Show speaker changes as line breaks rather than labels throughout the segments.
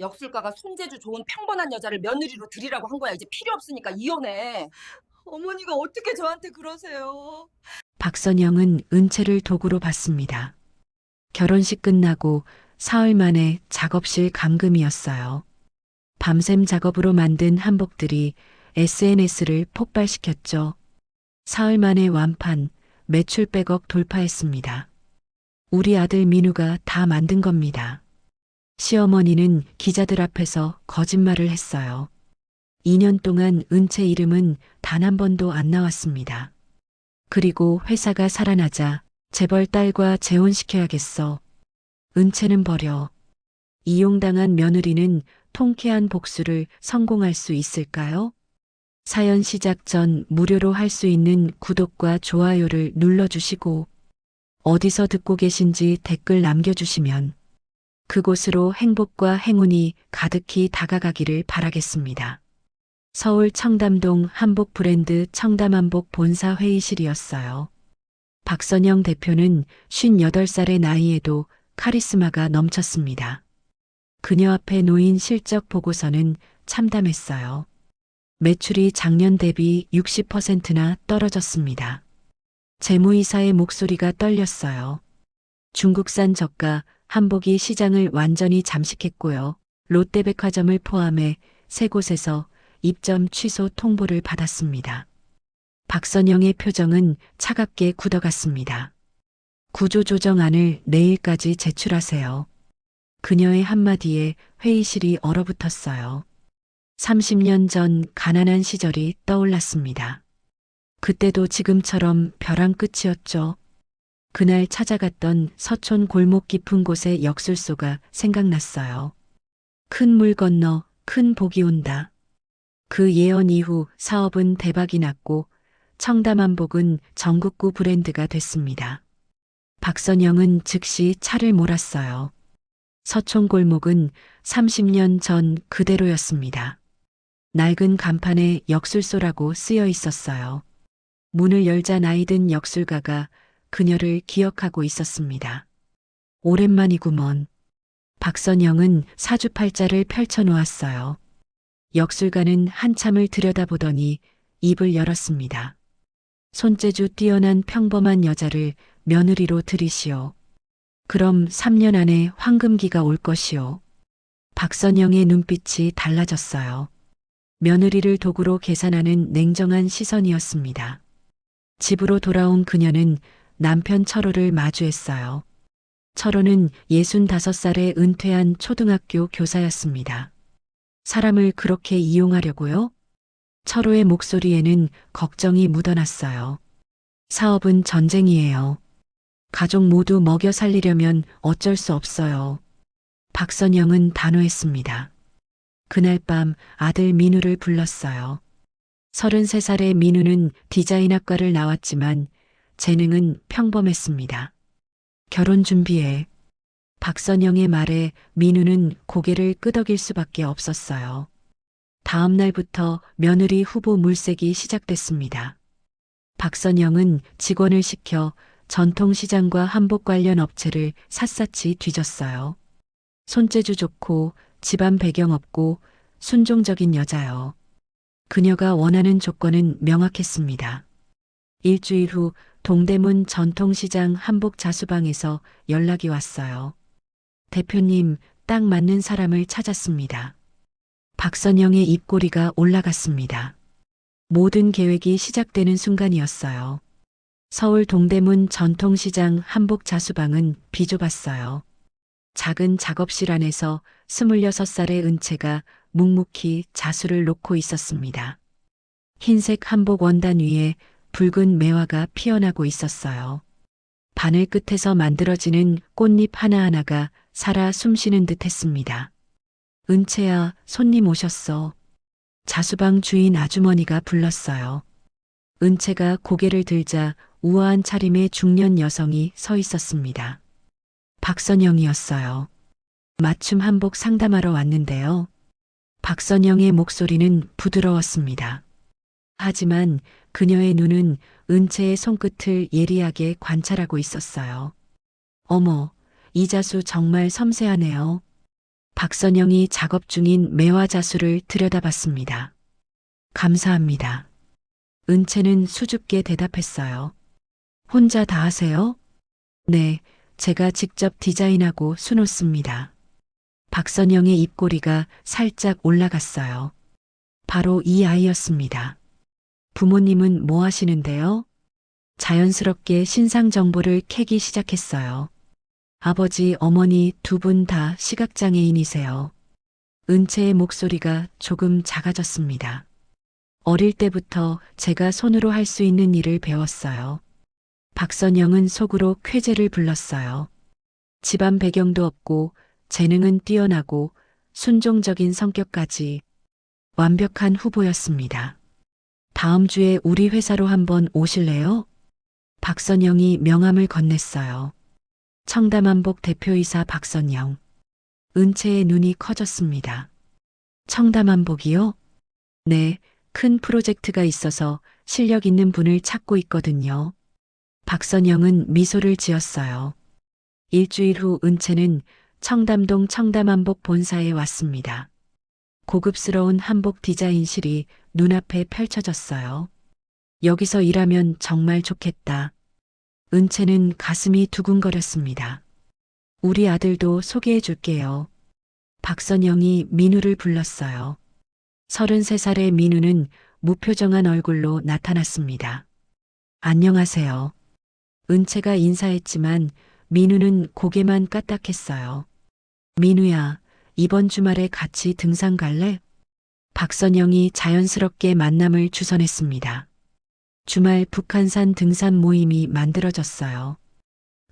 역술가가 손재주 좋은 평범한 여자를 며느리로 들이라고 한 거야. 이제 필요 없으니까 이혼해.
어머니가 어떻게 저한테 그러세요?
박선영은 은채를 도구로 봤습니다. 결혼식 끝나고 사흘 만에 작업실 감금이었어요. 밤샘 작업으로 만든 한복들이 SNS를 폭발시켰죠. 사흘 만에 완판, 매출 100억 돌파했습니다. 우리 아들 민우가 다 만든 겁니다. 시어머니는 기자들 앞에서 거짓말을 했어요. 2년 동안 은채 이름은 단 한 번도 안 나왔습니다. 그리고 회사가 살아나자 재벌 딸과 재혼시켜야겠어. 은채는 버려. 이용당한 며느리는 통쾌한 복수를 성공할 수 있을까요? 사연 시작 전 무료로 할 수 있는 구독과 좋아요를 눌러주시고 어디서 듣고 계신지 댓글 남겨주시면 그곳으로 행복과 행운이 가득히 다가가기를 바라겠습니다. 서울 청담동 한복 브랜드 청담한복 본사 회의실이었어요. 박선영 대표는 58살의 나이에도 카리스마가 넘쳤습니다. 그녀 앞에 놓인 실적 보고서는 참담했어요. 매출이 작년 대비 60%나 떨어졌습니다. 재무이사의 목소리가 떨렸어요. 중국산 저가 한복이 시장을 완전히 잠식했고요. 롯데백화점을 포함해 세 곳에서 입점 취소 통보를 받았습니다. 박선영의 표정은 차갑게 굳어갔습니다. 구조조정안을 내일까지 제출하세요. 그녀의 한마디에 회의실이 얼어붙었어요. 30년 전 가난한 시절이 떠올랐습니다. 그때도 지금처럼 벼랑 끝이었죠. 그날 찾아갔던 서촌 골목 깊은 곳의 역술소가 생각났어요. 큰 물 건너 큰 복이 온다. 그 예언 이후 사업은 대박이 났고 청담한복은 전국구 브랜드가 됐습니다. 박선영은 즉시 차를 몰았어요. 서촌 골목은 30년 전 그대로였습니다. 낡은 간판에 역술소라고 쓰여 있었어요. 문을 열자 나이든 역술가가 그녀를 기억하고 있었습니다. 오랜만이구먼. 박선영은 사주팔자를 펼쳐놓았어요. 역술가는 한참을 들여다보더니 입을 열었습니다. 손재주 뛰어난 평범한 여자를 며느리로 들이시오. 그럼 3년 안에 황금기가 올 것이오. 박선영의 눈빛이 달라졌어요. 며느리를 도구로 계산하는 냉정한 시선이었습니다. 집으로 돌아온 그녀는 남편 철호를 마주했어요. 철호는 65살에 은퇴한 초등학교 교사였습니다. 사람을 그렇게 이용하려고요? 철호의 목소리에는 걱정이 묻어났어요. 사업은 전쟁이에요. 가족 모두 먹여 살리려면 어쩔 수 없어요. 박선영은 단호했습니다. 그날 밤 아들 민우를 불렀어요. 33살의 민우는 디자인학과를 나왔지만 재능은 평범했습니다. 결혼 준비해. 박선영의 말에 민우는 고개를 끄덕일 수밖에 없었어요. 다음 날부터 며느리 후보 물색이 시작됐습니다. 박선영은 직원을 시켜 전통시장과 한복 관련 업체를 샅샅이 뒤졌어요. 손재주 좋고 집안 배경 없고 순종적인 여자요. 그녀가 원하는 조건은 명확했습니다. 일주일 후 동대문 전통시장 한복 자수방에서 연락이 왔어요. 대표님, 딱 맞는 사람을 찾았습니다. 박선영의 입꼬리가 올라갔습니다. 모든 계획이 시작되는 순간이었어요. 서울 동대문 전통시장 한복 자수방은 비좁았어요. 작은 작업실 안에서 26살의 은채가 묵묵히 자수를 놓고 있었습니다. 흰색 한복 원단 위에 붉은 매화가 피어나고 있었어요. 바늘 끝에서 만들어지는 꽃잎 하나하나가 살아 숨쉬는 듯 했습니다. 은채야, 손님 오셨어. 자수방 주인 아주머니가 불렀어요. 은채가 고개를 들자 우아한 차림의 중년 여성이 서 있었습니다. 박선영이었어요. 맞춤 한복 상담하러 왔는데요. 박선영의 목소리는 부드러웠습니다. 하지만 그녀의 눈은 은채의 손끝을 예리하게 관찰하고 있었어요. 어머, 이 자수 정말 섬세하네요. 박선영이 작업 중인 매화자수를 들여다봤습니다. 감사합니다. 은채는 수줍게 대답했어요. 혼자 다 하세요? 네, 제가 직접 디자인하고 수놓습니다. 박선영의 입꼬리가 살짝 올라갔어요. 바로 이 아이였습니다. 부모님은 뭐 하시는데요? 자연스럽게 신상 정보를 캐기 시작했어요. 아버지, 어머니 두 분 다 시각장애인이세요. 은채의 목소리가 조금 작아졌습니다. 어릴 때부터 제가 손으로 할 수 있는 일을 배웠어요. 박선영은 속으로 쾌재를 불렀어요. 집안 배경도 없고 재능은 뛰어나고 순종적인 성격까지 완벽한 후보였습니다. 다음 주에 우리 회사로 한번 오실래요? 박선영이 명함을 건넸어요. 청담한복 대표이사 박선영. 은채의 눈이 커졌습니다. 청담한복이요? 네, 큰 프로젝트가 있어서 실력 있는 분을 찾고 있거든요. 박선영은 미소를 지었어요. 일주일 후 은채는 청담동 청담한복 본사에 왔습니다. 고급스러운 한복 디자인실이 눈앞에 펼쳐졌어요. 여기서 일하면 정말 좋겠다. 은채는 가슴이 두근거렸습니다. 우리 아들도 소개해 줄게요. 박선영이 민우를 불렀어요. 33살의 민우는 무표정한 얼굴로 나타났습니다. 안녕하세요. 은채가 인사했지만 민우는 고개만 까딱했어요. 민우야, 이번 주말에 같이 등산 갈래? 박선영이 자연스럽게 만남을 주선했습니다. 주말 북한산 등산 모임이 만들어졌어요.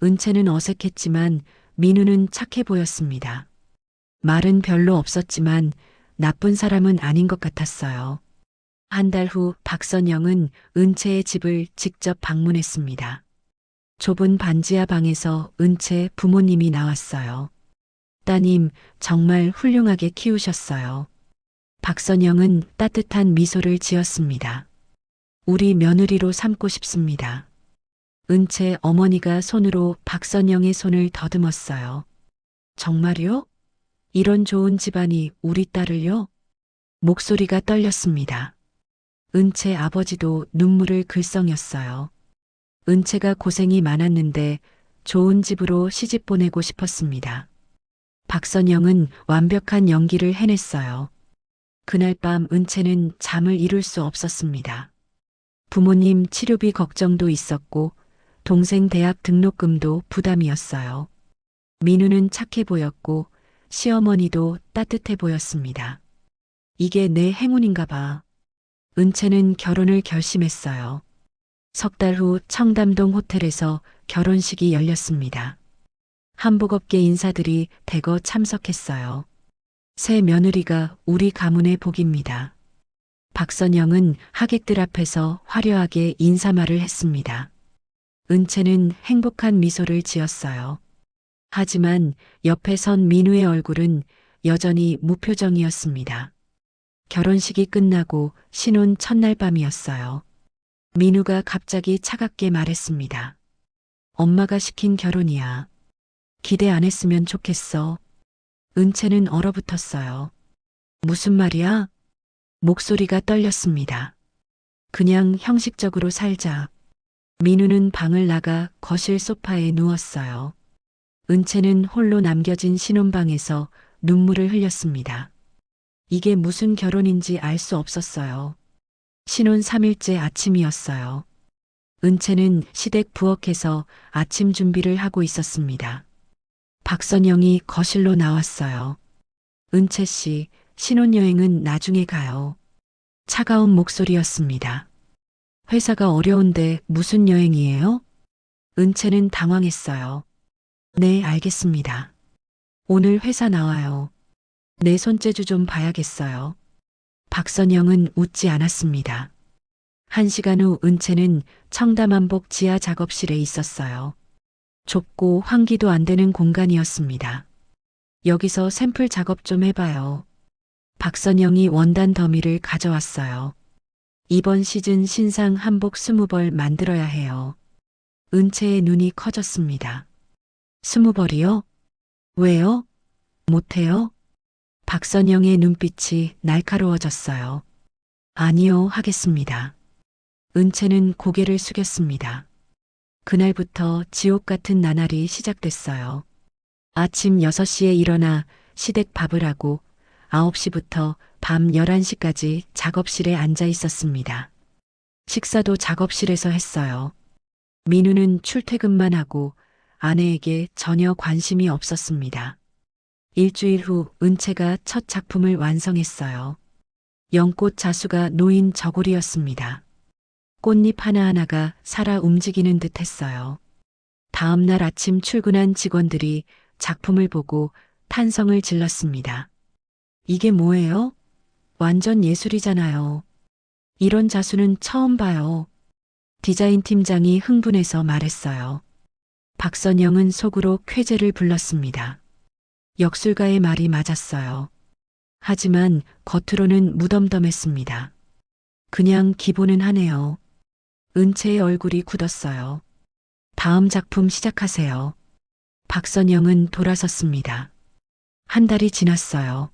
은채는 어색했지만 민우는 착해 보였습니다. 말은 별로 없었지만 나쁜 사람은 아닌 것 같았어요. 한 달 후 박선영은 은채의 집을 직접 방문했습니다. 좁은 반지하 방에서 은채 부모님이 나왔어요. 따님, 정말 훌륭하게 키우셨어요. 박선영은 따뜻한 미소를 지었습니다. 우리 며느리로 삼고 싶습니다. 은채 어머니가 손으로 박선영의 손을 더듬었어요. 정말요? 이런 좋은 집안이 우리 딸을요? 목소리가 떨렸습니다. 은채 아버지도 눈물을 글썽였어요. 은채가 고생이 많았는데 좋은 집으로 시집 보내고 싶었습니다. 박선영은 완벽한 연기를 해냈어요. 그날 밤 은채는 잠을 이룰 수 없었습니다. 부모님 치료비 걱정도 있었고 동생 대학 등록금도 부담이었어요. 민우는 착해 보였고 시어머니도 따뜻해 보였습니다. 이게 내 행운인가 봐. 은채는 결혼을 결심했어요. 석 달 후 청담동 호텔에서 결혼식이 열렸습니다. 한복업계 인사들이 대거 참석했어요. 새 며느리가 우리 가문의 복입니다. 박선영은 하객들 앞에서 화려하게 인사말을 했습니다. 은채는 행복한 미소를 지었어요. 하지만 옆에 선 민우의 얼굴은 여전히 무표정이었습니다. 결혼식이 끝나고 신혼 첫날 밤이었어요. 민우가 갑자기 차갑게 말했습니다. 엄마가 시킨 결혼이야. 기대 안 했으면 좋겠어. 은채는 얼어붙었어요. 무슨 말이야? 목소리가 떨렸습니다. 그냥 형식적으로 살자. 민우는 방을 나가 거실 소파에 누웠어요. 은채는 홀로 남겨진 신혼방에서 눈물을 흘렸습니다. 이게 무슨 결혼인지 알 수 없었어요. 신혼 3일째 아침이었어요. 은채는 시댁 부엌에서 아침 준비를 하고 있었습니다. 박선영이 거실로 나왔어요. 은채 씨, 신혼여행은 나중에 가요. 차가운 목소리였습니다. 회사가 어려운데 무슨 여행이에요? 은채는 당황했어요. 네, 알겠습니다. 오늘 회사 나와요. 내 손재주 좀 봐야겠어요. 박선영은 웃지 않았습니다. 1시간 후 은채는 청담한복 지하 작업실에 있었어요. 좁고 환기도 안 되는 공간이었습니다. 여기서 샘플 작업 좀 해봐요. 박선영이 원단 더미를 가져왔어요. 이번 시즌 신상 한복 20벌 만들어야 해요. 은채의 눈이 커졌습니다. 20벌이요? 왜요? 못해요? 박선영의 눈빛이 날카로워졌어요. 아니요, 하겠습니다. 은채는 고개를 숙였습니다. 그날부터 지옥 같은 나날이 시작됐어요. 아침 6시에 일어나 시댁 밥을 하고 9시부터 밤 11시까지 작업실에 앉아 있었습니다. 식사도 작업실에서 했어요. 민우는 출퇴근만 하고 아내에게 전혀 관심이 없었습니다. 일주일 후 은채가 첫 작품을 완성했어요. 연꽃 자수가 놓인 저고리였습니다. 꽃잎 하나하나가 살아 움직이는 듯 했어요. 다음 날 아침 출근한 직원들이 작품을 보고 탄성을 질렀습니다. 이게 뭐예요? 완전 예술이잖아요. 이런 자수는 처음 봐요. 디자인 팀장이 흥분해서 말했어요. 박선영은 속으로 쾌재를 불렀습니다. 역술가의 말이 맞았어요. 하지만 겉으로는 무덤덤했습니다. 그냥 기본은 하네요. 은채의 얼굴이 굳었어요. 다음 작품 시작하세요. 박선영은 돌아섰습니다. 한 달이 지났어요.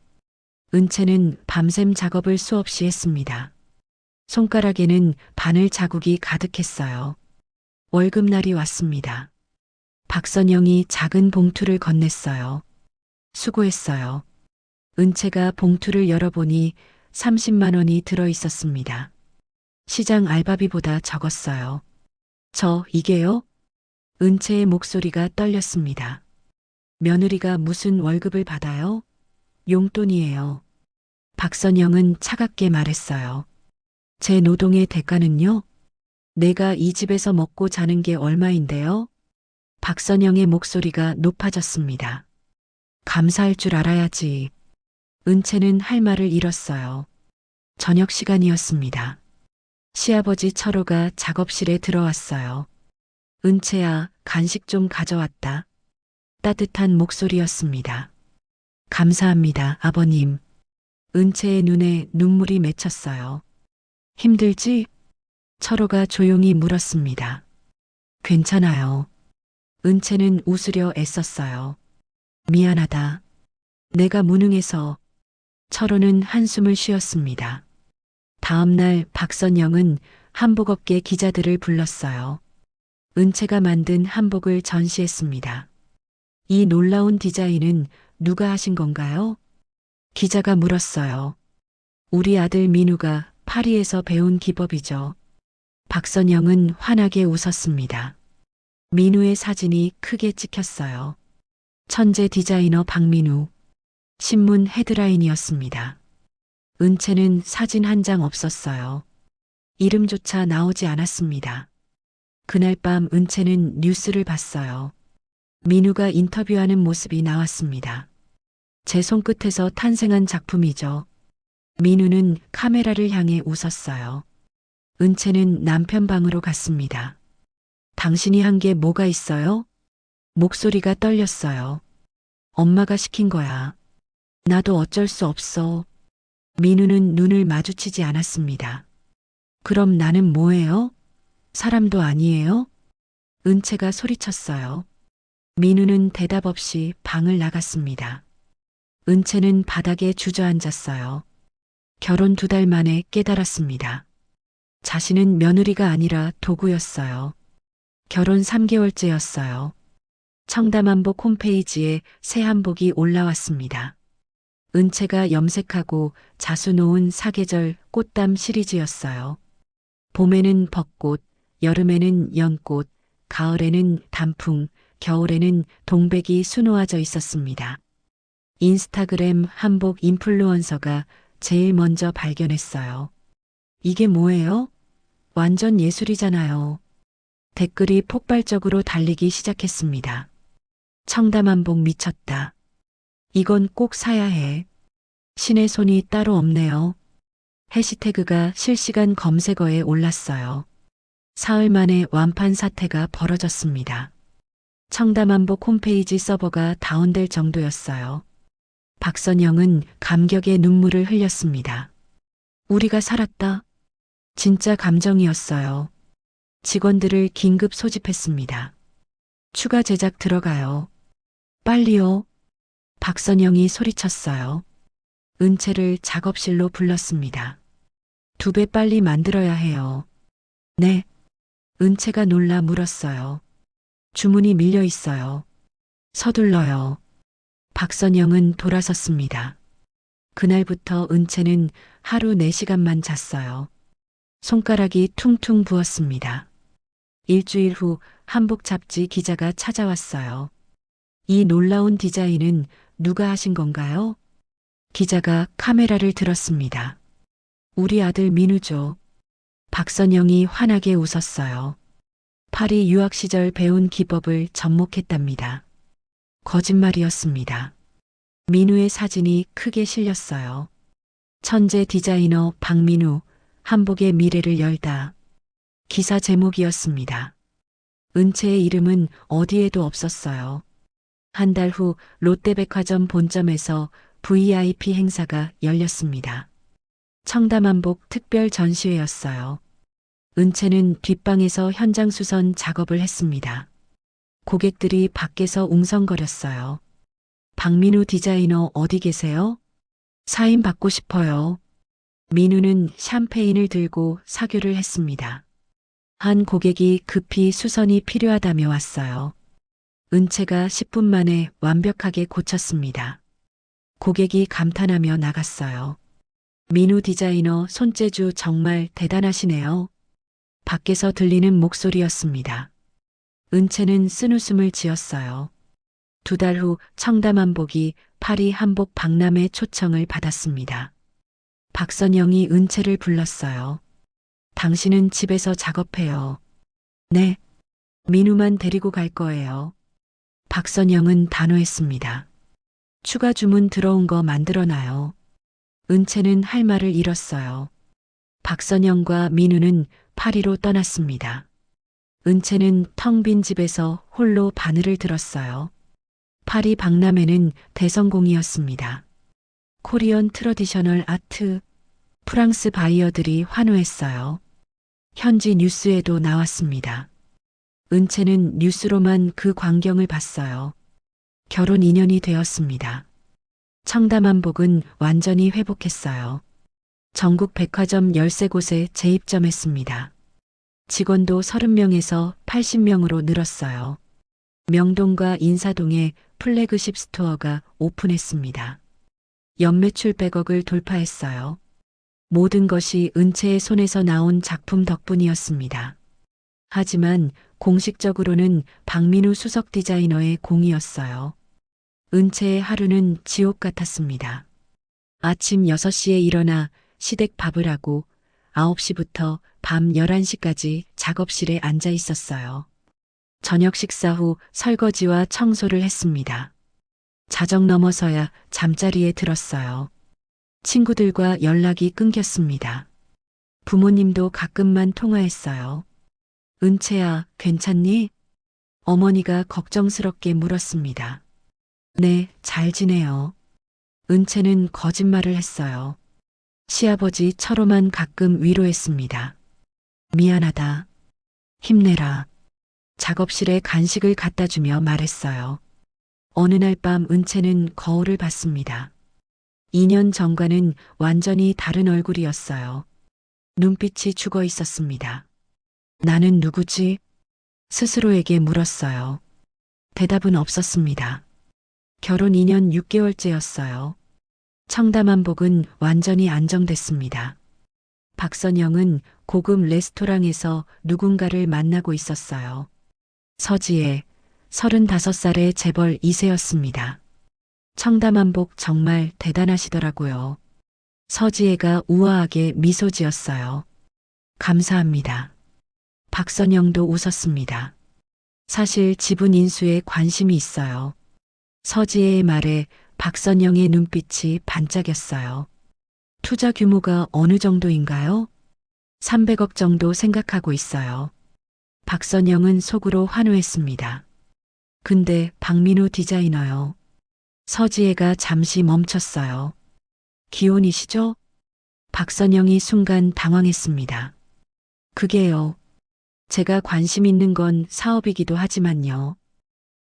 은채는 밤샘 작업을 수없이 했습니다. 손가락에는 바늘 자국이 가득했어요. 월급날이 왔습니다. 박선영이 작은 봉투를 건넸어요. 수고했어요. 은채가 봉투를 열어보니 30만 원이 들어 있었습니다. 시장 알바비보다 적었어요. 이게요? 은채의 목소리가 떨렸습니다. 며느리가 무슨 월급을 받아요? 용돈이에요. 박선영은 차갑게 말했어요. 제 노동의 대가는요? 내가 이 집에서 먹고 자는 게 얼마인데요? 박선영의 목소리가 높아졌습니다. 감사할 줄 알아야지. 은채는 할 말을 잃었어요. 저녁 시간이었습니다. 시아버지 철호가 작업실에 들어왔어요. 은채야, 간식 좀 가져왔다. 따뜻한 목소리였습니다. 감사합니다, 아버님. 은채의 눈에 눈물이 맺혔어요. 힘들지? 철호가 조용히 물었습니다. 괜찮아요. 은채는 웃으려 애썼어요. 미안하다. 내가 무능해서. 철호는 한숨을 쉬었습니다. 다음 날 박선영은 한복업계 기자들을 불렀어요. 은채가 만든 한복을 전시했습니다. 이 놀라운 디자인은 누가 하신 건가요? 기자가 물었어요. 우리 아들 민우가 파리에서 배운 기법이죠. 박선영은 환하게 웃었습니다. 민우의 사진이 크게 찍혔어요. 천재 디자이너 박민우. 신문 헤드라인이었습니다. 은채는 사진 한 장 없었어요. 이름조차 나오지 않았습니다. 그날 밤 은채는 뉴스를 봤어요. 민우가 인터뷰하는 모습이 나왔습니다. 제 손끝에서 탄생한 작품이죠. 민우는 카메라를 향해 웃었어요. 은채는 남편 방으로 갔습니다. 당신이 한 게 뭐가 있어요? 목소리가 떨렸어요. 엄마가 시킨 거야. 나도 어쩔 수 없어. 민우는 눈을 마주치지 않았습니다. 그럼 나는 뭐예요? 사람도 아니에요? 은채가 소리쳤어요. 민우는 대답 없이 방을 나갔습니다. 은채는 바닥에 주저앉았어요. 결혼 2달 만에 깨달았습니다. 자신은 며느리가 아니라 도구였어요. 결혼 3개월째였어요. 청담한복 홈페이지에 새 한복이 올라왔습니다. 은채가 염색하고 자수 놓은 사계절 꽃담 시리즈였어요. 봄에는 벚꽃, 여름에는 연꽃, 가을에는 단풍, 겨울에는 동백이 수놓아져 있었습니다. 인스타그램 한복 인플루언서가 제일 먼저 발견했어요. 이게 뭐예요? 완전 예술이잖아요. 댓글이 폭발적으로 달리기 시작했습니다. 청담한복 미쳤다. 이건 꼭 사야 해. 신의 손이 따로 없네요. 해시태그가 실시간 검색어에 올랐어요. 사흘 만에 완판 사태가 벌어졌습니다. 청담한복 홈페이지 서버가 다운될 정도였어요. 박선영은 감격의 눈물을 흘렸습니다. 우리가 살았다. 진짜 감정이었어요. 직원들을 긴급 소집했습니다. 추가 제작 들어가요. 빨리요. 박선영이 소리쳤어요. 은채를 작업실로 불렀습니다. 2배 빨리 만들어야 해요. 네. 은채가 놀라 물었어요. 주문이 밀려 있어요. 서둘러요. 박선영은 돌아섰습니다. 그날부터 은채는 하루 4시간만 잤어요. 손가락이 퉁퉁 부었습니다. 일주일 후 한복 잡지 기자가 찾아왔어요. 이 놀라운 디자인은 누가 하신 건가요? 기자가 카메라를 들었습니다. 우리 아들 민우죠. 박선영이 환하게 웃었어요. 파리 유학 시절 배운 기법을 접목했답니다. 거짓말이었습니다. 민우의 사진이 크게 실렸어요. 천재 디자이너 박민우, 한복의 미래를 열다. 기사 제목이었습니다. 은채의 이름은 어디에도 없었어요. 한 달 후 롯데백화점 본점에서 VIP 행사가 열렸습니다. 청담한복 특별 전시회였어요. 은채는 뒷방에서 현장 수선 작업을 했습니다. 고객들이 밖에서 웅성거렸어요. 박민우 디자이너 어디 계세요? 사인 받고 싶어요. 민우는 샴페인을 들고 사교를 했습니다. 한 고객이 급히 수선이 필요하다며 왔어요. 은채가 10분 만에 완벽하게 고쳤습니다. 고객이 감탄하며 나갔어요. 민우 디자이너 손재주 정말 대단하시네요. 밖에서 들리는 목소리였습니다. 은채는 쓴웃음을 지었어요. 2달 후 청담한복이 파리 한복 박람회 초청을 받았습니다. 박선영이 은채를 불렀어요. 당신은 집에서 작업해요. 네. 민우만 데리고 갈 거예요. 박선영은 단호했습니다. 추가 주문 들어온 거 만들어놔요. 은채는 할 말을 잃었어요. 박선영과 민우는 파리로 떠났습니다. 은채는 텅 빈 집에서 홀로 바늘을 들었어요. 파리 박람회는 대성공이었습니다. 코리언 트러디셔널 아트, 프랑스 바이어들이 환호했어요. 현지 뉴스에도 나왔습니다. 은채는 뉴스로만 그 광경을 봤어요. 결혼 2년이 되었습니다. 청담한복은 완전히 회복했어요. 전국 백화점 13곳에 재입점했습니다. 직원도 30명에서 80명으로 늘었어요. 명동과 인사동에 플래그십 스토어가 오픈했습니다. 연매출 100억을 돌파했어요. 모든 것이 은채의 손에서 나온 작품 덕분이었습니다. 하지만 공식적으로는 박민우 수석 디자이너의 공이었어요. 은채의 하루는 지옥 같았습니다. 아침 6시에 일어나 시댁 밥을 하고 9시부터 밤 11시까지 작업실에 앉아 있었어요. 저녁 식사 후 설거지와 청소를 했습니다. 자정 넘어서야 잠자리에 들었어요. 친구들과 연락이 끊겼습니다. 부모님도 가끔만 통화했어요. 은채야, 괜찮니? 어머니가 걱정스럽게 물었습니다. 네, 잘 지내요. 은채는 거짓말을 했어요. 시아버지 철호만 가끔 위로했습니다. 미안하다. 힘내라. 작업실에 간식을 갖다 주며 말했어요. 어느 날 밤 은채는 거울을 봤습니다. 2년 전과는 완전히 다른 얼굴이었어요. 눈빛이 죽어 있었습니다. 나는 누구지? 스스로에게 물었어요. 대답은 없었습니다. 결혼 2년 6개월째였어요. 청담한복은 완전히 안정됐습니다. 박선영은 고급 레스토랑에서 누군가를 만나고 있었어요. 서지혜, 35살의 재벌 2세였습니다. 청담한복 정말 대단하시더라고요. 서지혜가 우아하게 미소 지었어요. 감사합니다. 박선영도 웃었습니다. 사실 지분 인수에 관심이 있어요. 서지혜의 말에 박선영의 눈빛이 반짝였어요. 투자 규모가 어느 정도인가요? 300억 정도 생각하고 있어요. 박선영은 속으로 환호했습니다. 근데 박민우 디자이너요. 서지혜가 잠시 멈췄어요. 기혼이시죠? 박선영이 순간 당황했습니다. 그게요. 제가 관심 있는 건 사업이기도 하지만요.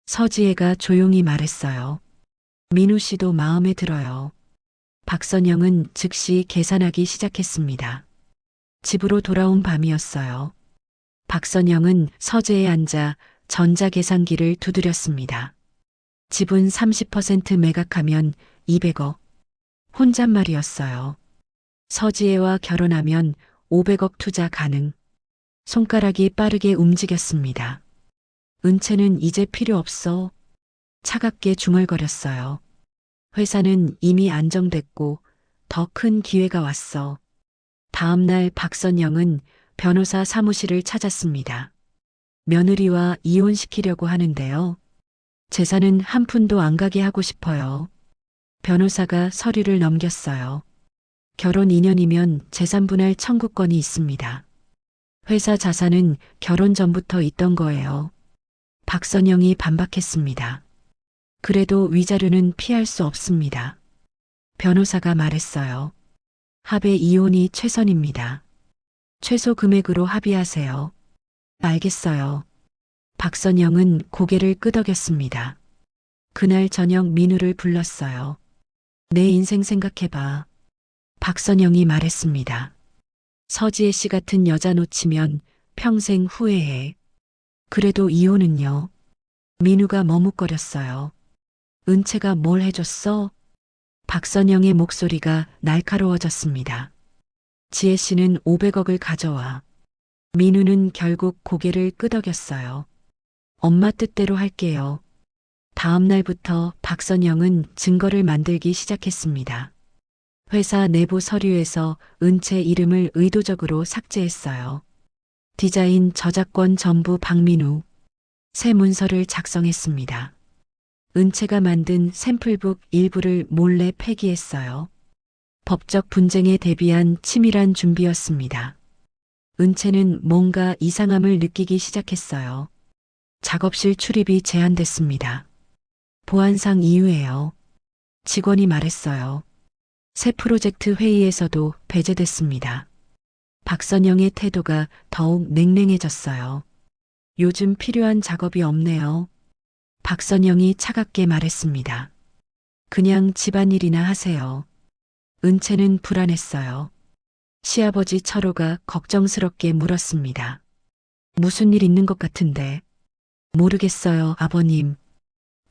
서지혜가 조용히 말했어요. 민우 씨도 마음에 들어요. 박선영은 즉시 계산하기 시작했습니다. 집으로 돌아온 밤이었어요. 박선영은 서재에 앉아 전자계산기를 두드렸습니다. 집은 30% 매각하면 200억. 혼잣말이었어요. 서지혜와 결혼하면 500억 투자 가능. 손가락이 빠르게 움직였습니다. 은채는 이제 필요 없어. 차갑게 중얼거렸어요. 회사는 이미 안정됐고 더 큰 기회가 왔어. 다음 날 박선영은 변호사 사무실을 찾았습니다. 며느리와 이혼시키려고 하는데요. 재산은 한 푼도 안 가게 하고 싶어요. 변호사가 서류를 넘겼어요. 결혼 2년이면 재산분할 청구권이 있습니다. 회사 자산은 결혼 전부터 있던 거예요. 박선영이 반박했습니다. 그래도 위자료는 피할 수 없습니다. 변호사가 말했어요. 합의 이혼이 최선입니다. 최소 금액으로 합의하세요. 알겠어요. 박선영은 고개를 끄덕였습니다. 그날 저녁 민우를 불렀어요. 내 인생 생각해봐. 박선영이 말했습니다. 서지혜 씨 같은 여자 놓치면 평생 후회해. 그래도 이혼은요? 민우가 머뭇거렸어요. 은채가 뭘 해줬어? 박선영의 목소리가 날카로워졌습니다. 지혜 씨는 500억을 가져와. 민우는 결국 고개를 끄덕였어요. 엄마 뜻대로 할게요. 다음 날부터 박선영은 증거를 만들기 시작했습니다. 회사 내부 서류에서 은채 이름을 의도적으로 삭제했어요. 디자인 저작권 전부 박민우. 새 문서를 작성했습니다. 은채가 만든 샘플북 일부를 몰래 폐기했어요. 법적 분쟁에 대비한 치밀한 준비였습니다. 은채는 뭔가 이상함을 느끼기 시작했어요. 작업실 출입이 제한됐습니다. 보안상 이유예요. 직원이 말했어요. 새 프로젝트 회의에서도 배제됐습니다. 박선영의 태도가 더욱 냉랭해졌어요. 요즘 필요한 작업이 없네요. 박선영이 차갑게 말했습니다. 그냥 집안일이나 하세요. 은채는 불안했어요. 시아버지 철호가 걱정스럽게 물었습니다. 무슨 일 있는 것 같은데. 모르겠어요, 아버님.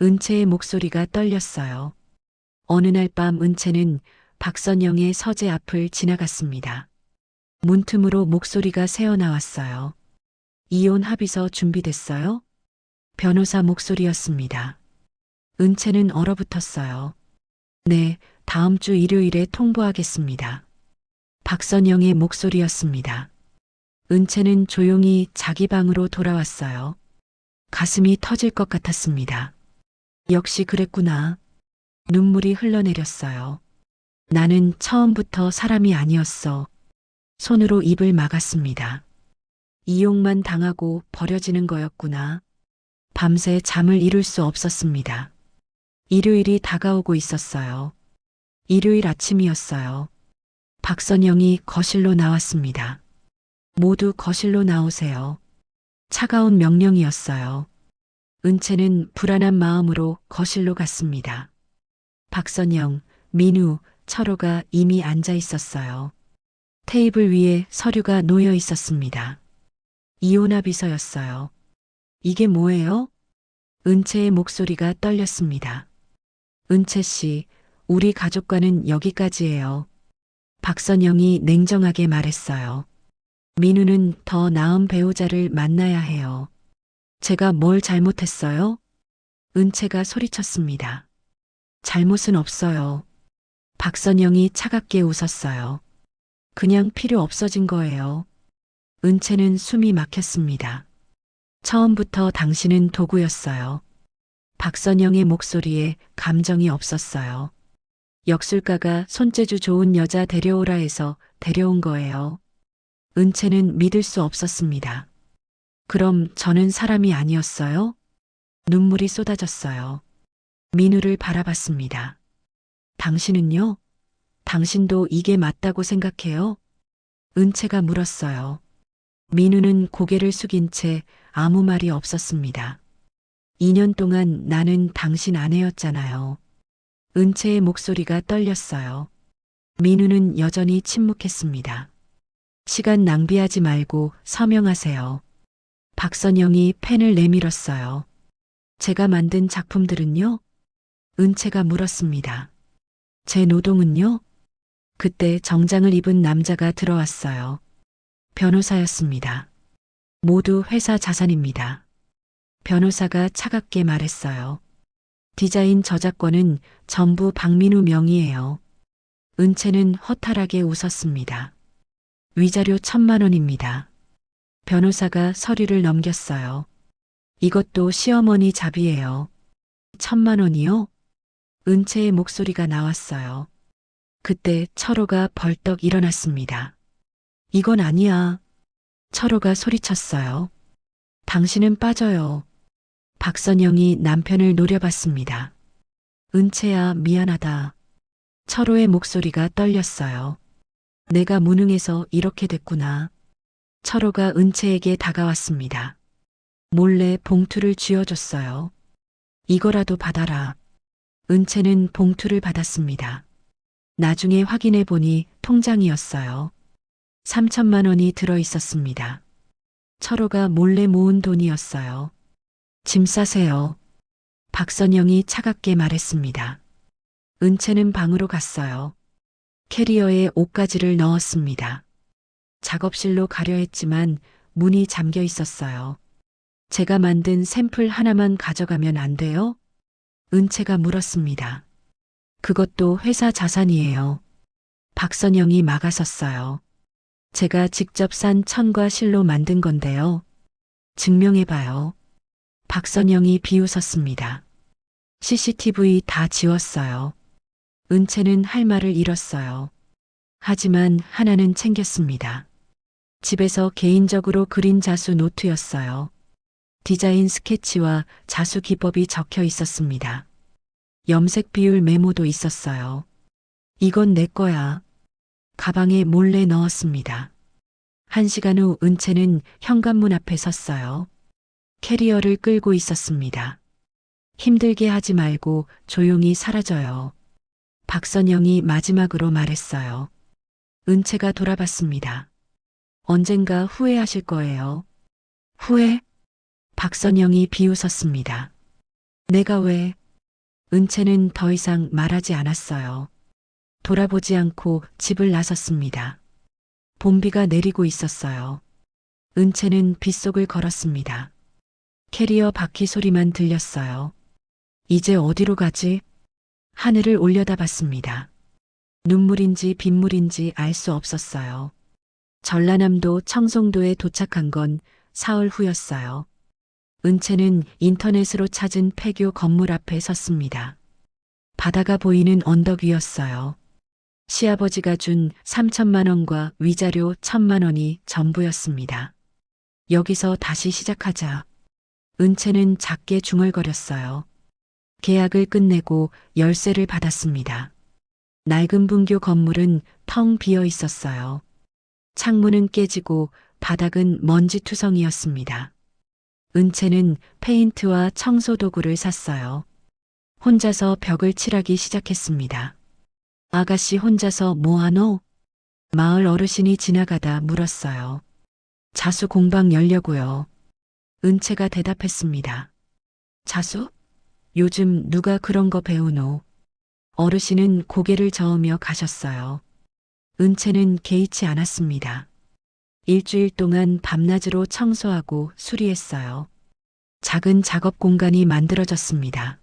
은채의 목소리가 떨렸어요. 어느 날 밤 은채는 박선영의 서재 앞을 지나갔습니다. 문틈으로 목소리가 새어나왔어요. 이혼 합의서 준비됐어요? 변호사 목소리였습니다. 은채는 얼어붙었어요. 네, 다음 주 일요일에 통보하겠습니다. 박선영의 목소리였습니다. 은채는 조용히 자기 방으로 돌아왔어요. 가슴이 터질 것 같았습니다. 역시 그랬구나. 눈물이 흘러내렸어요. 나는 처음부터 사람이 아니었어. 손으로 입을 막았습니다. 이용만 당하고 버려지는 거였구나. 밤새 잠을 이룰 수 없었습니다. 일요일이 다가오고 있었어요. 일요일 아침이었어요. 박선영이 거실로 나왔습니다. 모두 거실로 나오세요. 차가운 명령이었어요. 은채는 불안한 마음으로 거실로 갔습니다. 박선영, 민우, 철호가 이미 앉아 있었어요. 테이블 위에 서류가 놓여 있었습니다. 이혼합의서였어요. 이게 뭐예요? 은채의 목소리가 떨렸습니다. 은채 씨, 우리 가족과는 여기까지예요. 박선영이 냉정하게 말했어요. 민우는 더 나은 배우자를 만나야 해요. 제가 뭘 잘못했어요? 은채가 소리쳤습니다. 잘못은 없어요. 박선영이 차갑게 웃었어요. 그냥 필요 없어진 거예요. 은채는 숨이 막혔습니다. 처음부터 당신은 도구였어요. 박선영의 목소리에 감정이 없었어요. 역술가가 손재주 좋은 여자 데려오라 해서 데려온 거예요. 은채는 믿을 수 없었습니다. 그럼 저는 사람이 아니었어요? 눈물이 쏟아졌어요. 민우를 바라봤습니다. 당신은요? 당신도 이게 맞다고 생각해요? 은채가 물었어요. 민우는 고개를 숙인 채 아무 말이 없었습니다. 2년 동안 나는 당신 아내였잖아요. 은채의 목소리가 떨렸어요. 민우는 여전히 침묵했습니다. 시간 낭비하지 말고 서명하세요. 박선영이 펜을 내밀었어요. 제가 만든 작품들은요? 은채가 물었습니다. 제 노동은요? 그때 정장을 입은 남자가 들어왔어요. 변호사였습니다. 모두 회사 자산입니다. 변호사가 차갑게 말했어요. 디자인 저작권은 전부 박민우 명의예요. 은채는 허탈하게 웃었습니다. 위자료 1,000만 원입니다. 변호사가 서류를 넘겼어요. 이것도 시어머니 자비예요. 1,000만 원이요? 은채의 목소리가 나왔어요. 그때 철호가 벌떡 일어났습니다. 이건 아니야. 철호가 소리쳤어요. 당신은 빠져요. 박선영이 남편을 노려봤습니다. 은채야, 미안하다. 철호의 목소리가 떨렸어요. 내가 무능해서 이렇게 됐구나. 철호가 은채에게 다가왔습니다. 몰래 봉투를 쥐어줬어요. 이거라도 받아라. 은채는 봉투를 받았습니다. 나중에 확인해 보니 통장이었어요. 3,000만 원이 들어 있었습니다. 철호가 몰래 모은 돈이었어요. 짐 싸세요. 박선영이 차갑게 말했습니다. 은채는 방으로 갔어요. 캐리어에 옷가지를 넣었습니다. 작업실로 가려 했지만 문이 잠겨 있었어요. 제가 만든 샘플 하나만 가져가면 안 돼요? 은채가 물었습니다. 그것도 회사 자산이에요. 박선영이 막아섰어요. 제가 직접 산 천과 실로 만든 건데요. 증명해봐요. 박선영이 비웃었습니다. CCTV 다 지웠어요. 은채는 할 말을 잃었어요. 하지만 하나는 챙겼습니다. 집에서 개인적으로 그린 자수 노트였어요. 디자인 스케치와 자수 기법이 적혀 있었습니다. 염색 비율 메모도 있었어요. 이건 내 거야. 가방에 몰래 넣었습니다. 1시간 후 은채는 현관문 앞에 섰어요. 캐리어를 끌고 있었습니다. 힘들게 하지 말고 조용히 사라져요. 박선영이 마지막으로 말했어요. 은채가 돌아봤습니다. 언젠가 후회하실 거예요. 후회? 박선영이 비웃었습니다. 내가 왜? 은채는 더 이상 말하지 않았어요. 돌아보지 않고 집을 나섰습니다. 봄비가 내리고 있었어요. 은채는 빗속을 걸었습니다. 캐리어 바퀴 소리만 들렸어요. 이제 어디로 가지? 하늘을 올려다봤습니다. 눈물인지 빗물인지 알 수 없었어요. 전라남도 청송도에 도착한 건 사흘 후였어요. 은채는 인터넷으로 찾은 폐교 건물 앞에 섰습니다. 바다가 보이는 언덕 위였어요. 시아버지가 준 3,000만 원과 위자료 1,000만 원이 전부였습니다. 여기서 다시 시작하자. 은채는 작게 중얼거렸어요. 계약을 끝내고 열쇠를 받았습니다. 낡은 분교 건물은 텅 비어 있었어요. 창문은 깨지고 바닥은 먼지투성이었습니다. 은채는 페인트와 청소 도구를 샀어요. 혼자서 벽을 칠하기 시작했습니다. 아가씨 혼자서 뭐하노? 마을 어르신이 지나가다 물었어요. 자수 공방 열려고요. 은채가 대답했습니다. 자수? 요즘 누가 그런 거 배우노? 어르신은 고개를 저으며 가셨어요. 은채는 개의치 않았습니다. 일주일 동안 밤낮으로 청소하고 수리했어요. 작은 작업 공간이 만들어졌습니다.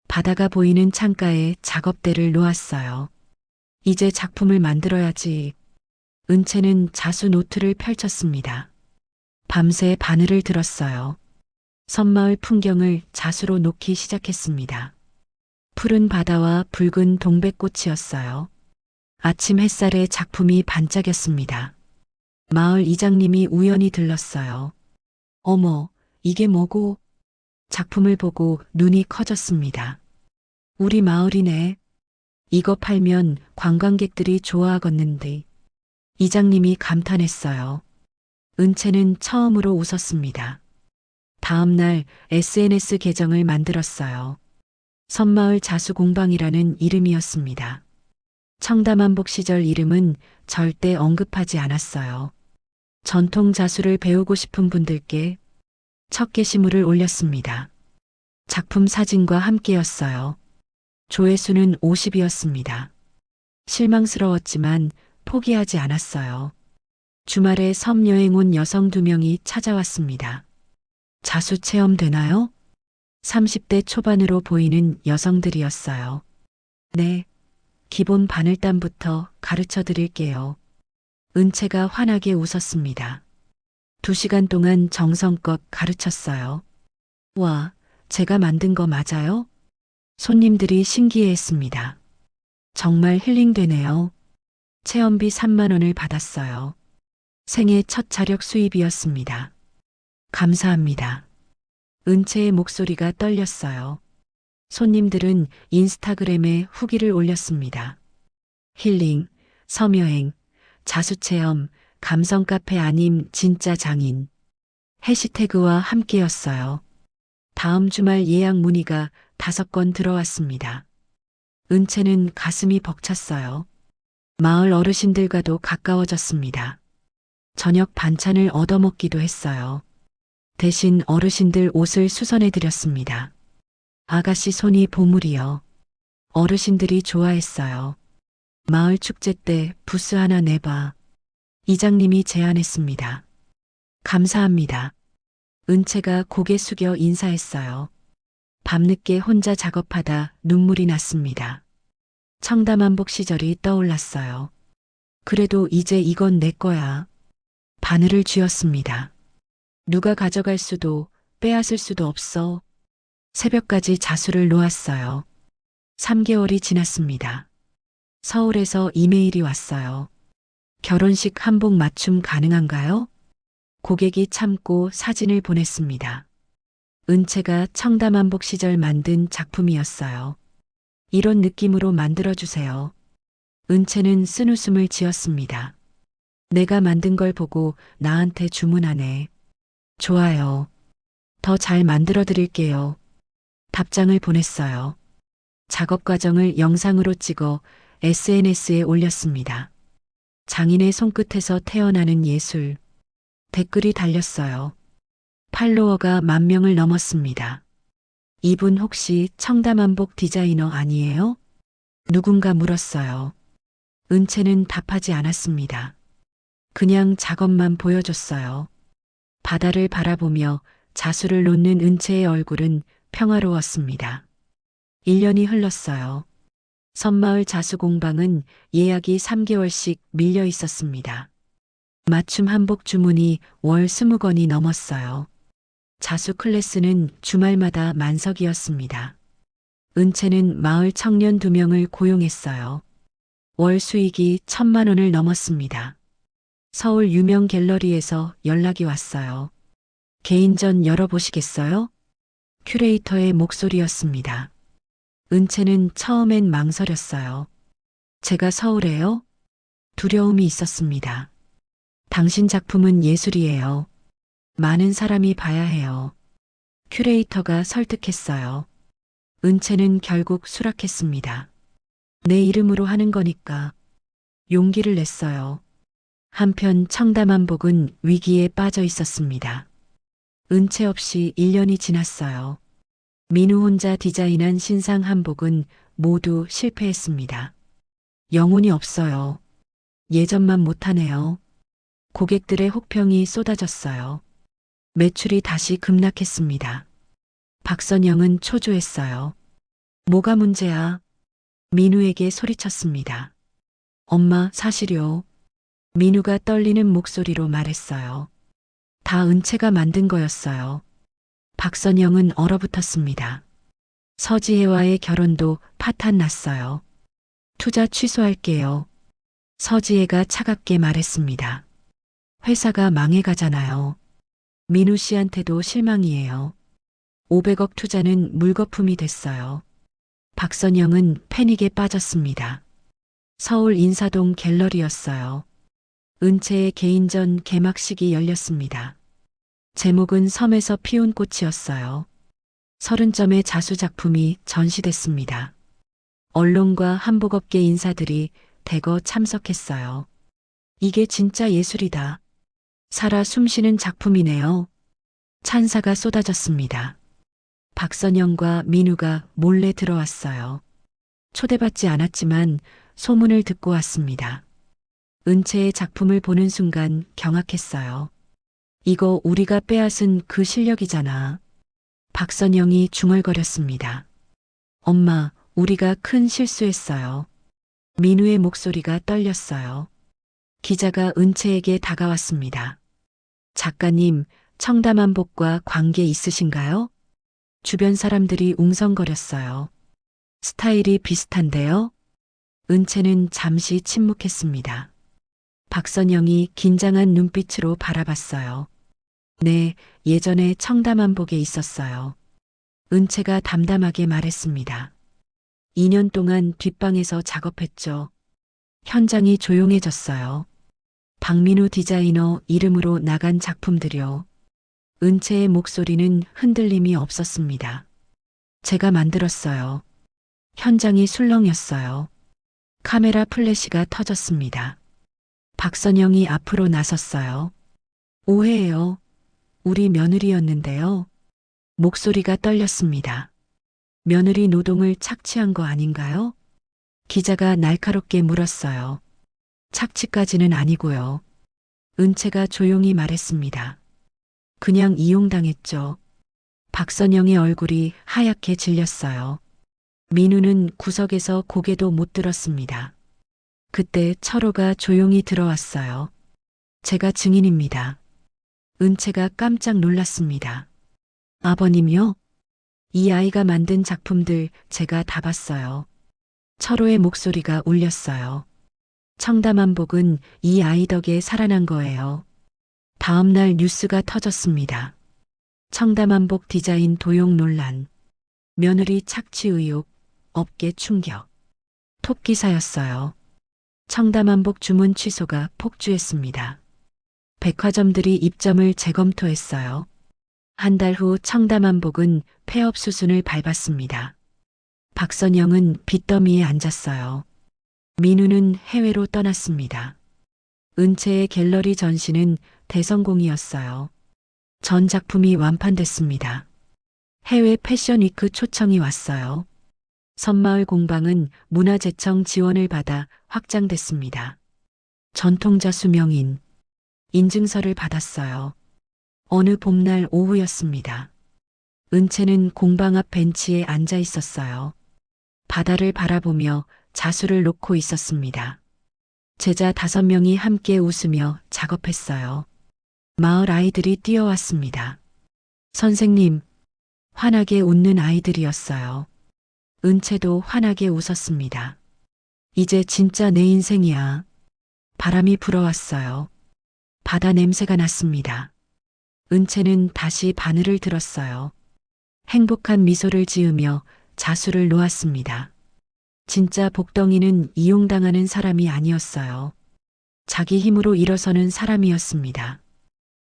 바다가 보이는 창가에 작업대를 놓았어요. 이제 작품을 만들어야지. 은채는 자수 노트를 펼쳤습니다. 밤새 바늘을 들었어요. 섬마을 풍경을 자수로 놓기 시작했습니다. 푸른 바다와 붉은 동백꽃이었어요. 아침 햇살에 작품이 반짝였습니다. 마을 이장님이 우연히 들렀어요. 어머, 이게 뭐고? 작품을 보고 눈이 커졌습니다. 우리 마을이네. 이거 팔면 관광객들이 좋아하겠는데. 이장님이 감탄했어요. 은채는 처음으로 웃었습니다. 다음 날 SNS 계정을 만들었어요. 섬마을 자수공방이라는 이름이었습니다. 청담한복 시절 이름은 절대 언급하지 않았어요. 전통 자수를 배우고 싶은 분들께 첫 게시물을 올렸습니다. 작품 사진과 함께였어요. 조회수는 50이었습니다. 실망스러웠지만 포기하지 않았어요. 주말에 섬 여행 온 여성 2명이 찾아왔습니다. 자수 체험 되나요? 30대 초반으로 보이는 여성들이었어요. 네, 기본 바늘단부터 가르쳐 드릴게요. 은채가 환하게 웃었습니다. 2시간 동안 정성껏 가르쳤어요. 와, 제가 만든 거 맞아요? 손님들이 신기해했습니다. 정말 힐링되네요. 체험비 3만 원을 받았어요. 생애 첫 자력 수입이었습니다. 감사합니다. 은채의 목소리가 떨렸어요. 손님들은 인스타그램에 후기를 올렸습니다. 힐링, 섬여행, 자수체험, 감성카페 아님 진짜 장인. 해시태그와 함께였어요. 다음 주말 예약 문의가 5건 들어왔습니다. 은채는 가슴이 벅찼어요. 마을 어르신들과도 가까워졌습니다. 저녁 반찬을 얻어먹기도 했어요. 대신 어르신들 옷을 수선해드렸습니다. 아가씨 손이 보물이요. 어르신들이 좋아했어요. 마을 축제 때 부스 하나 내봐. 이장님이 제안했습니다. 감사합니다. 은채가 고개 숙여 인사했어요. 밤늦게 혼자 작업하다 눈물이 났습니다. 청담한복 시절이 떠올랐어요. 그래도 이제 이건 내 거야. 바늘을 쥐었습니다. 누가 가져갈 수도 빼앗을 수도 없어. 새벽까지 자수를 놓았어요. 3개월이 지났습니다. 서울에서 이메일이 왔어요. 결혼식 한복 맞춤 가능한가요? 고객이 참고 사진을 보냈습니다. 은채가 청담한복 시절 만든 작품이었어요. 이런 느낌으로 만들어주세요. 은채는 쓴웃음을 지었습니다. 내가 만든 걸 보고 나한테 주문하네. 좋아요. 더 잘 만들어 드릴게요. 답장을 보냈어요. 작업 과정을 영상으로 찍어 SNS에 올렸습니다. 장인의 손끝에서 태어나는 예술. 댓글이 달렸어요. 팔로워가 10,000명을 넘었습니다. 이분 혹시 청담한복 디자이너 아니에요? 누군가 물었어요. 은채는 답하지 않았습니다. 그냥 작업만 보여줬어요. 바다를 바라보며 자수를 놓는 은채의 얼굴은 평화로웠습니다. 1년이 흘렀어요. 섬마을 자수공방은 예약이 3개월씩 밀려 있었습니다. 맞춤 한복 주문이 월 20건이 넘었어요. 자수 클래스는 주말마다 만석이었습니다. 은채는 마을 청년 2명을 고용했어요. 월 수익이 1,000만 원을 넘었습니다. 서울 유명 갤러리에서 연락이 왔어요. 개인전 열어보시겠어요? 큐레이터의 목소리였습니다. 은채는 처음엔 망설였어요. 제가 서울에요? 두려움이 있었습니다. 당신 작품은 예술이에요. 많은 사람이 봐야 해요. 큐레이터가 설득했어요. 은채는 결국 수락했습니다. 내 이름으로 하는 거니까. 용기를 냈어요. 한편 청담한복은 위기에 빠져 있었습니다. 은채 없이 1년이 지났어요. 민우 혼자 디자인한 신상 한복은 모두 실패했습니다. 영혼이 없어요. 예전만 못하네요. 고객들의 혹평이 쏟아졌어요. 매출이 다시 급락했습니다. 박선영은 초조했어요. 뭐가 문제야? 민우에게 소리쳤습니다. 엄마, 사실요. 민우가 떨리는 목소리로 말했어요. 다 은채가 만든 거였어요. 박선영은 얼어붙었습니다. 서지혜와의 결혼도 파탄 났어요. 투자 취소할게요. 서지혜가 차갑게 말했습니다. 회사가 망해가잖아요. 민우 씨한테도 실망이에요. 500억 투자는 물거품이 됐어요. 박선영은 패닉에 빠졌습니다. 서울 인사동 갤러리였어요. 은채의 개인전 개막식이 열렸습니다. 제목은 섬에서 피운 꽃이었어요. 30점의 자수 작품이 전시됐습니다. 언론과 한복업계 인사들이 대거 참석했어요. 이게 진짜 예술이다. 살아 숨쉬는 작품이네요. 찬사가 쏟아졌습니다. 박선영과 민우가 몰래 들어왔어요. 초대받지 않았지만 소문을 듣고 왔습니다. 은채의 작품을 보는 순간 경악했어요. 이거 우리가 빼앗은 그 실력이잖아. 박선영이 중얼거렸습니다. 엄마, 우리가 큰 실수했어요. 민우의 목소리가 떨렸어요. 기자가 은채에게 다가왔습니다. 작가님, 청담한복과 관계 있으신가요? 주변 사람들이 웅성거렸어요. 스타일이 비슷한데요? 은채는 잠시 침묵했습니다. 박선영이 긴장한 눈빛으로 바라봤어요. 네, 예전에 청담한복에 있었어요. 은채가 담담하게 말했습니다. 2년 동안 뒷방에서 작업했죠. 현장이 조용해졌어요. 박민우 디자이너 이름으로 나간 작품들이요. 은채의 목소리는 흔들림이 없었습니다. 제가 만들었어요. 현장이 술렁였어요. 카메라 플래시가 터졌습니다. 박선영이 앞으로 나섰어요. 오해예요. 우리 며느리였는데요. 목소리가 떨렸습니다. 며느리 노동을 착취한 거 아닌가요? 기자가 날카롭게 물었어요. 착취까지는 아니고요. 은채가 조용히 말했습니다. 그냥 이용당했죠. 박선영의 얼굴이 하얗게 질렸어요. 민우는 구석에서 고개도 못 들었습니다. 그때 철호가 조용히 들어왔어요. 제가 증인입니다. 은채가 깜짝 놀랐습니다. 아버님요? 이 아이가 만든 작품들 제가 다 봤어요. 철호의 목소리가 울렸어요. 청담한복은 이 아이 덕에 살아난 거예요. 다음 날 뉴스가 터졌습니다. 청담한복 디자인 도용 논란, 며느리 착취 의혹, 업계 충격. 톱 기사였어요. 청담한복 주문 취소가 폭주했습니다. 백화점들이 입점을 재검토했어요. 한 달 후 청담한복은 폐업 수순을 밟았습니다. 박선영은 빚더미에 앉았어요. 민우는 해외로 떠났습니다. 은채의 갤러리 전시는 대성공이었어요. 전 작품이 완판됐습니다. 해외 패션 위크 초청이 왔어요. 섬마을 공방은 문화재청 지원을 받아 확장됐습니다. 전통자 수명인 인증서를 받았어요. 어느 봄날 오후였습니다. 은채는 공방 앞 벤치에 앉아 있었어요. 바다를 바라보며 자수를 놓고 있었습니다. 제자 5명이 함께 웃으며 작업했어요. 마을 아이들이 뛰어왔습니다. 선생님, 환하게 웃는 아이들이었어요. 은채도 환하게 웃었습니다. 이제 진짜 내 인생이야. 바람이 불어왔어요. 바다 냄새가 났습니다. 은채는 다시 바늘을 들었어요. 행복한 미소를 지으며 자수를 놓았습니다. 진짜 복덩이는 이용당하는 사람이 아니었어요. 자기 힘으로 일어서는 사람이었습니다.